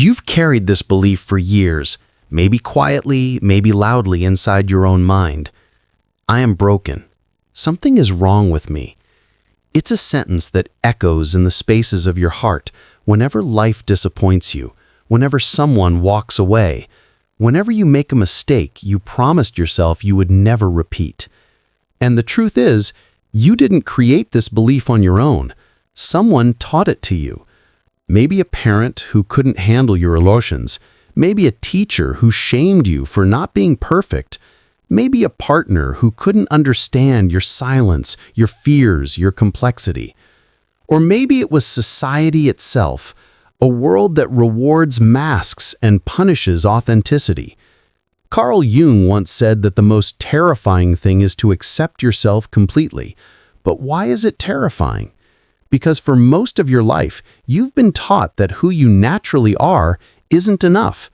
You've carried this belief for years, maybe quietly, maybe loudly inside your own mind. I am broken. Something is wrong with me. It's a sentence that echoes in the spaces of your heart whenever life disappoints you, whenever someone walks away, whenever you make a mistake you promised yourself you would never repeat. And the truth is, you didn't create this belief on your own. Someone taught it to you. Maybe a parent who couldn't handle your emotions, maybe a teacher who shamed you for not being perfect, maybe a partner who couldn't understand your silence, your fears, your complexity. Or maybe it was society itself, a world that rewards masks and punishes authenticity. Carl Jung once said that the most terrifying thing is to accept yourself completely. But why is it terrifying? Because for most of your life, you've been taught that who you naturally are isn't enough.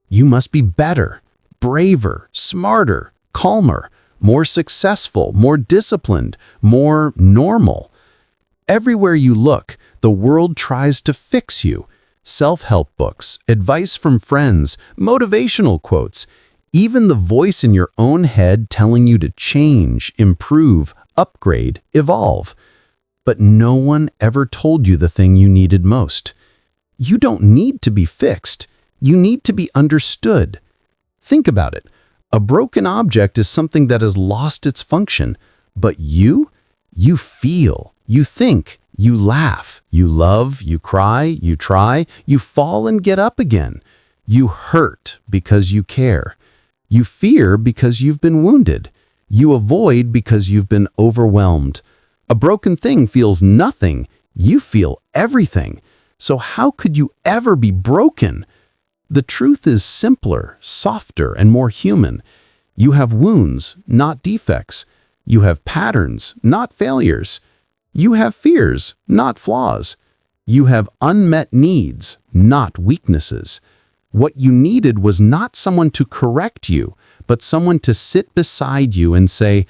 You must be better, braver, smarter, calmer, more successful, more disciplined, more normal. Everywhere you look, the world tries to fix you. Self-help books, advice from friends, motivational quotes, even the voice in your own head telling you to change, improve, upgrade, evolve. But no one ever told you the thing you needed most. You don't need to be fixed. You need to be understood. Think about it. A broken object is something that has lost its function. But you feel, you think, you laugh, you love, you cry, you try, you fall and get up again. You hurt because you care. You fear because you've been wounded. You avoid because you've been overwhelmed. A broken thing feels nothing. You feel everything. So how could you ever be broken? The truth is simpler, softer, and more human. You have wounds, not defects. You have patterns, not failures. You have fears, not flaws. You have unmet needs, not weaknesses. What you needed was not someone to correct you, but someone to sit beside you and say,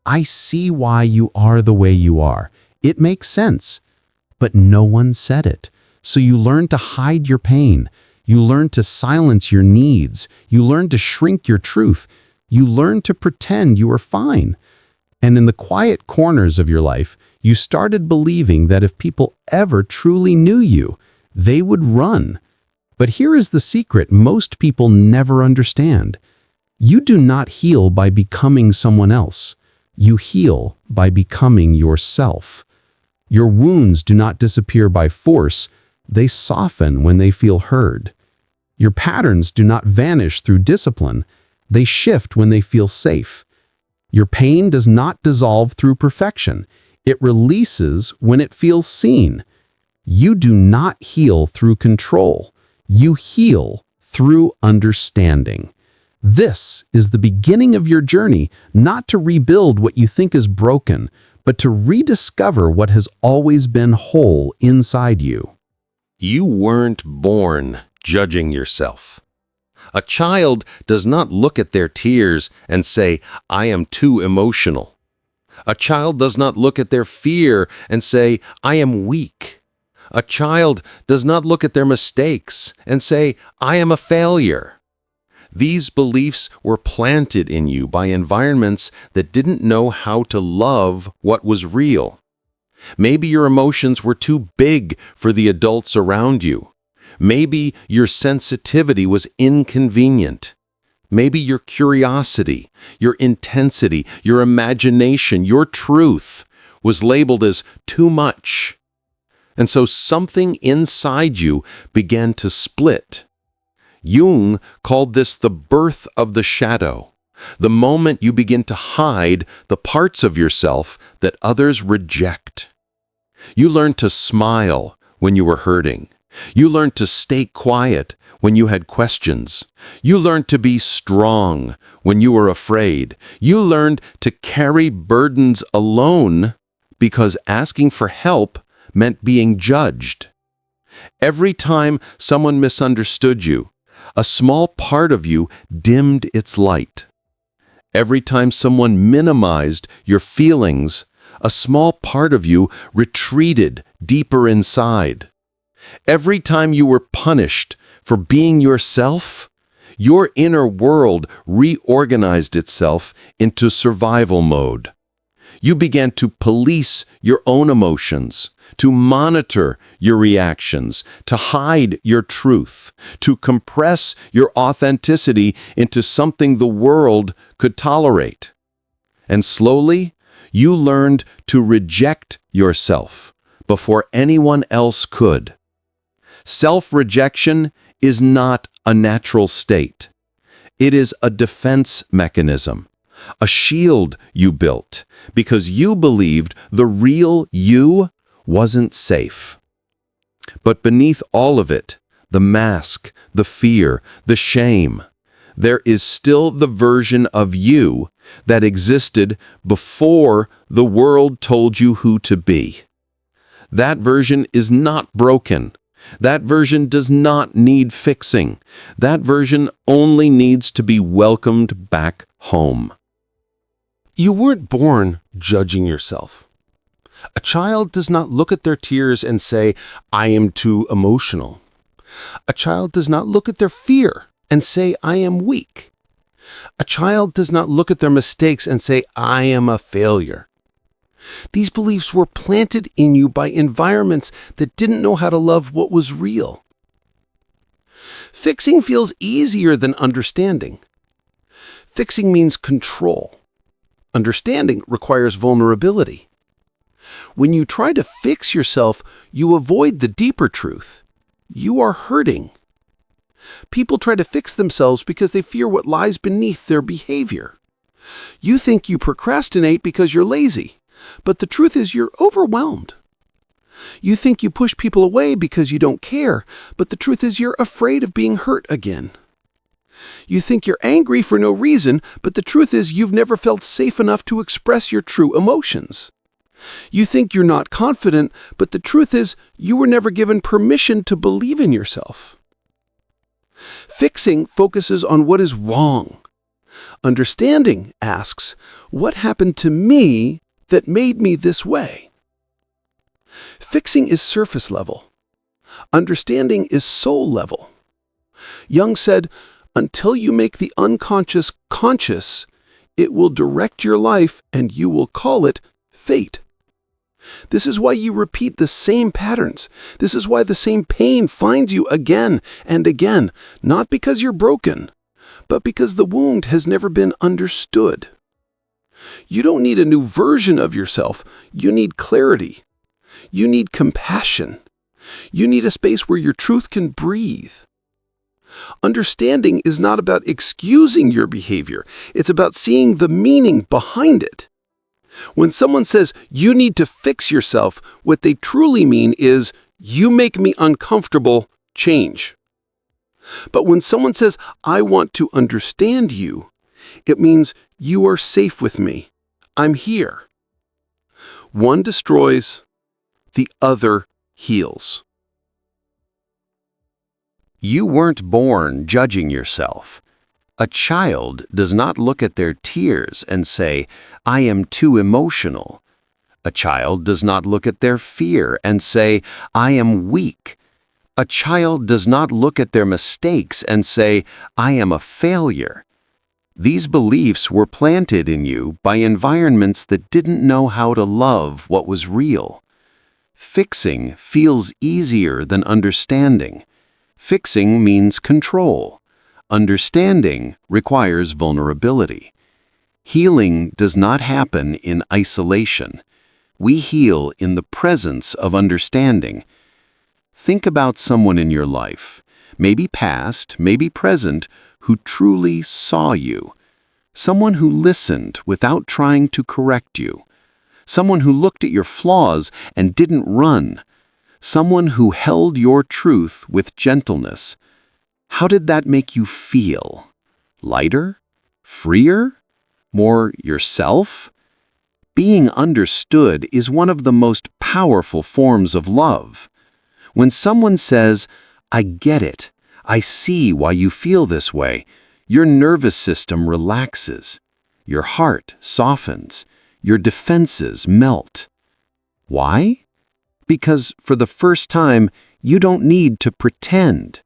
I see why you are the way you are. It makes sense. But no one said it. So you learn to hide your pain. You learn to silence your needs. You learn to shrink your truth. You learn to pretend you are fine. And in the quiet corners of your life, you started believing that if people ever truly knew you, they would run. But here is the secret most people never understand. You do not heal by becoming someone else. You heal by becoming yourself. Your wounds do not disappear by force. They soften when they feel heard. Your patterns do not vanish through discipline. They shift when they feel safe. Your pain does not dissolve through perfection. It releases when it feels seen. You do not heal through control. You heal through understanding. This is the beginning of your journey, not to rebuild what you think is broken, but to rediscover what has always been whole inside you. You weren't born judging yourself. A child does not look at their tears and say, I am too emotional. A child does not look at their fear and say, I am weak. A child does not look at their mistakes and say, I am a failure. These beliefs were planted in you by environments that didn't know how to love what was real. Maybe your emotions were too big for the adults around you. Maybe your sensitivity was inconvenient. Maybe your curiosity, your intensity, your imagination, your truth was labeled as too much. And so something inside you began to split. Jung called this the birth of the shadow, the moment you begin to hide the parts of yourself that others reject. You learned to smile when you were hurting. You learned to stay quiet when you had questions. You learned to be strong when you were afraid. You learned to carry burdens alone because asking for help meant being judged. Every time someone misunderstood you, a small part of you dimmed its light. Every time someone minimized your feelings, a small part of you retreated deeper inside. Every time you were punished For being yourself, your inner world reorganized itself into survival mode. You began to police your own emotions, to monitor your reactions, to hide your truth, to compress your authenticity into something the world could tolerate. And slowly, you learned to reject yourself before anyone else could. Self-rejection is not a natural state. It is a defense mechanism, a shield you built because you believed the real you wasn't safe. But beneath all of it, the mask, the fear, the shame, there is still the version of you that existed before the world told you who to be. That version is not broken. That version does not need fixing. That version only needs to be welcomed back home. You weren't born judging yourself. A child does not look at their tears and say, "I am too emotional." A child does not look at their fear and say, "I am weak." A child does not look at their mistakes and say, "I am a failure." These beliefs were planted in you by environments that didn't know how to love what was real. Fixing feels easier than understanding. Fixing means control. Understanding requires vulnerability. When you try to fix yourself, you avoid the deeper truth. You are hurting. People try to fix themselves because they fear what lies beneath their behavior. You think you procrastinate because you're lazy, but the truth is you're overwhelmed. You think you push people away because you don't care, but the truth is you're afraid of being hurt again. You think you're angry for no reason, but the truth is you've never felt safe enough to express your true emotions. You think you're not confident, but the truth is you were never given permission to believe in yourself. Fixing focuses on what is wrong. Understanding asks, what happened to me that made me this way? Fixing is surface level. Understanding is soul level. Jung said, until you make the unconscious conscious, it will direct your life and you will call it fate. This is why you repeat the same patterns. This is why the same pain finds you again and again, not because you're broken, but because the wound has never been understood. You don't need a new version of yourself. You need clarity. You need compassion. You need a space where your truth can breathe. Understanding is not about excusing your behavior. It's about seeing the meaning behind it. When someone says, you need to fix yourself, what they truly mean is, you make me uncomfortable, change. But when someone says, I want to understand you, it means you are safe with me. I'm here. One destroys, the other heals. You weren't born judging yourself. A child does not look at their tears and say, I am too emotional. A child does not look at their fear and say, I am weak. A child does not look at their mistakes and say, I am a failure. These beliefs were planted in you by environments that didn't know how to love what was real. Fixing feels easier than understanding. Fixing means control. Understanding requires vulnerability. Healing does not happen in isolation. We heal in the presence of understanding. Think about someone in your life, maybe past, maybe present, who truly saw you. Someone who listened without trying to correct you. Someone who looked at your flaws and didn't run. Someone who held your truth with gentleness. How did that make you feel? Lighter? Freer? More yourself? Being understood is one of the most powerful forms of love. When someone says, I get it, I see why you feel this way, your nervous system relaxes, your heart softens, your defenses melt. Why? Because for the first time, you don't need to pretend.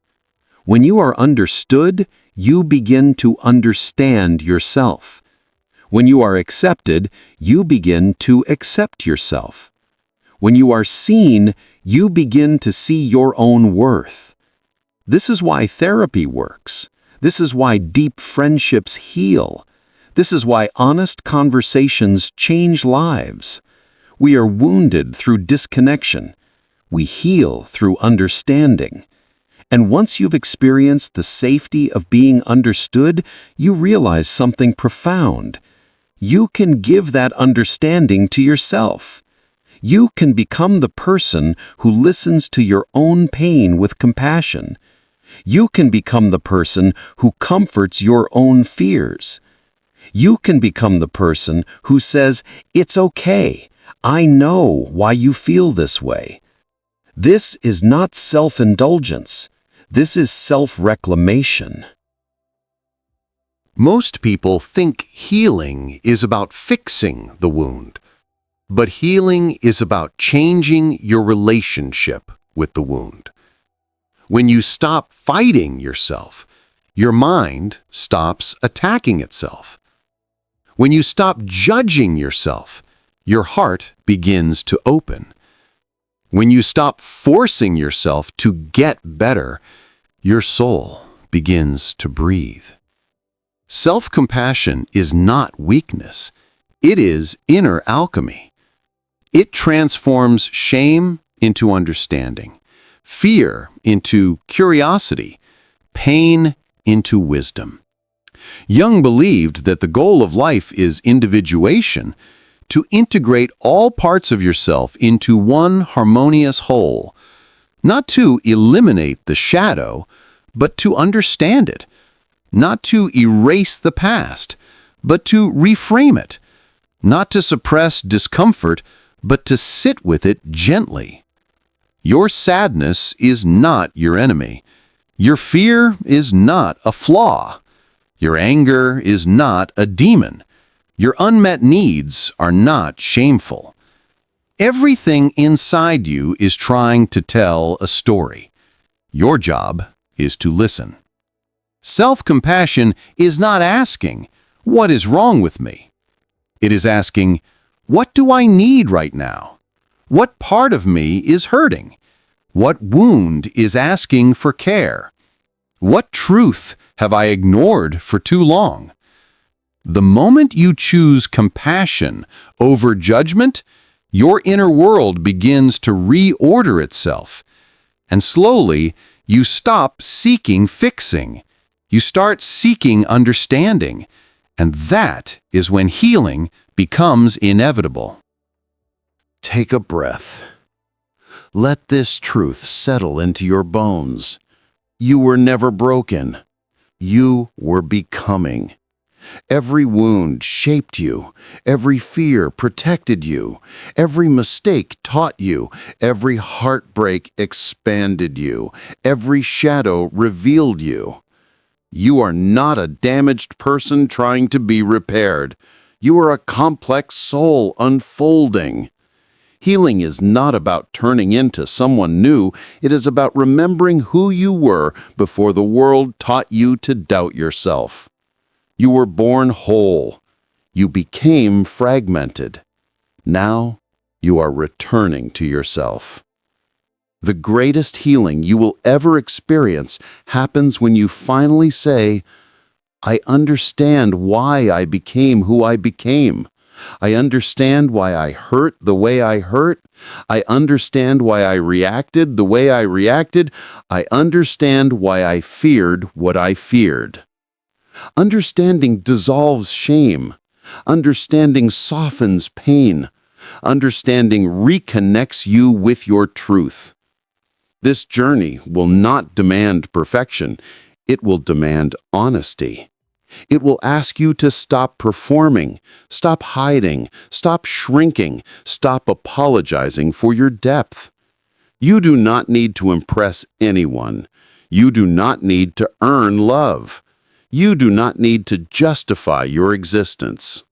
When you are understood, you begin to understand yourself. When you are accepted, you begin to accept yourself. When you are seen, you begin to see your own worth. This is why therapy works. This is why deep friendships heal. This is why honest conversations change lives. We are wounded through disconnection. We heal through understanding. And once you've experienced the safety of being understood, you realize something profound. You can give that understanding to yourself. You can become the person who listens to your own pain with compassion. You can become the person who comforts your own fears. You can become the person who says, "It's okay. I know why you feel this way." This is not self-indulgence. This is self-reclamation. Most people think healing is about fixing the wound. But healing is about changing your relationship with the wound. When you stop fighting yourself, your mind stops attacking itself. When you stop judging yourself, your heart begins to open. When you stop forcing yourself to get better, your soul begins to breathe. Self-compassion is not weakness. It is inner alchemy. It transforms shame into understanding, fear into curiosity, pain into wisdom. Jung believed that the goal of life is individuation, to integrate all parts of yourself into one harmonious whole, not to eliminate the shadow, but to understand it, not to erase the past, but to reframe it, not to suppress discomfort, but to sit with it gently. Your sadness is not your enemy. Your fear is not a flaw. Your anger is not a demon. Your unmet needs are not shameful. Everything inside you is trying to tell a story. Your job is to listen. Self-compassion is not asking, "What is wrong with me?" It is asking, "What do I need right now? What part of me is hurting? What wound is asking for care? What truth have I ignored for too long?" The moment you choose compassion over judgment, your inner world begins to reorder itself. And slowly, you stop seeking fixing. You start seeking understanding. And that is when healing becomes inevitable. Take a breath. Let this truth settle into your bones. You were never broken. You were becoming. Every wound shaped you. Every fear protected you. Every mistake taught you. Every heartbreak expanded you. Every shadow revealed you. You are not a damaged person trying to be repaired. You are a complex soul unfolding. Healing is not about turning into someone new. It is about remembering who you were before the world taught you to doubt yourself. You were born whole. You became fragmented. Now you are returning to yourself. The greatest healing you will ever experience happens when you finally say, "I understand why I became who I became. I understand why I hurt the way I hurt. I understand why I reacted the way I reacted. I understand why I feared what I feared." Understanding dissolves shame. Understanding softens pain. Understanding reconnects you with your truth. This journey will not demand perfection. It will demand honesty. It will ask you to stop performing, stop hiding, stop shrinking, stop apologizing for your depth. You do not need to impress anyone. You do not need to earn love. You do not need to justify your existence.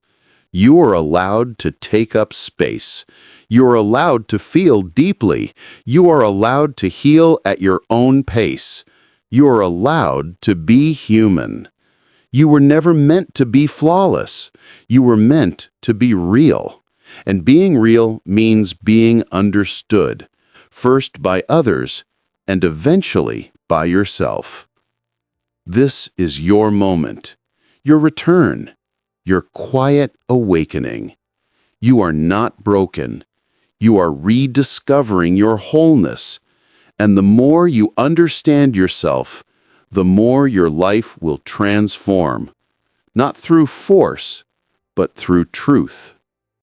You are allowed to take up space. You are allowed to feel deeply. You are allowed to heal at your own pace. You're allowed to be human. You were never meant to be flawless. You were meant to be real. And being real means being understood, first by others and eventually by yourself. This is your moment, your return, your quiet awakening. You are not broken. You are rediscovering your wholeness. And the more you understand yourself, the more your life will transform, not through force, but through truth.